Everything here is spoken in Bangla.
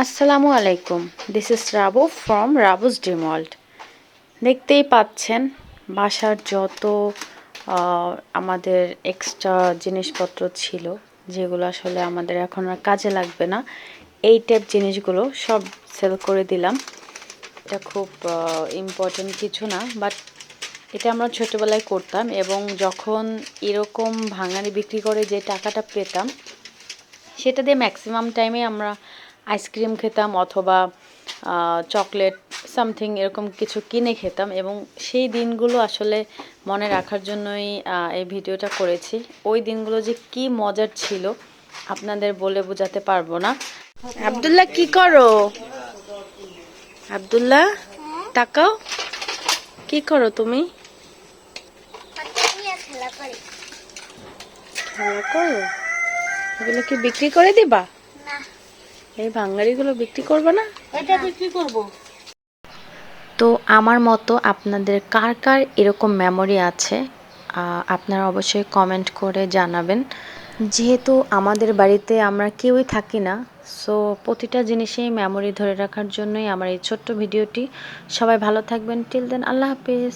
আসসালামু আলাইকুম, this is Rabu from Rabu's dream world. দেখতেই পাচ্ছেন বাসার যত আমাদের এক্সট্রা জিনিসপত্র ছিল, যেগুলো আসলে আমাদের এখন আর কাজে লাগবে না, এই টাইপ জিনিসগুলো সব সেল করে দিলাম। এটা খুব ইম্পর্টেন্ট কিছু না, বাট এটা আমরা ছোটোবেলায় করতাম এবং যখন এরকম ভাঙাড়ি বিক্রি করে যে টাকাটা পেতাম, সেটা দিয়ে ম্যাক্সিমাম টাইমে আমরা আইসক্রিম খেতাম অথবা চকলেট সামথিং এরকম কিছু কিনে খেতাম। এবং সেই দিনগুলো আসলে মনে রাখার জন্যই এই ভিডিওটা করেছি। ওই দিনগুলো যে কি মজার ছিল আপনাদের বলে বোঝাতে পারবো না। আব্দুল্লাহ কি করো? আব্দুল্লাহ তাকাও, কি করো তুমি? খেলা করো? এগুলো কি বিক্রি করে দিবা? এই ভাঙাড়িগুলো বিক্রি করবে না? এটা বিক্রি করব। তো আমার মতো আপনাদের কার কার এরকম মেমোরি আছে আপনারা অবশ্যই কমেন্ট করে জানাবেন। যেহেতু আমাদের বাড়িতে আমরা কেউই থাকি না, সো প্রতিটা জিনিসেই মেমোরি ধরে রাখার জন্যই আমার এই ছোট্ট ভিডিওটি। সবাই ভালো থাকবেন, টিল দেন আল্লাহ হাফেজ।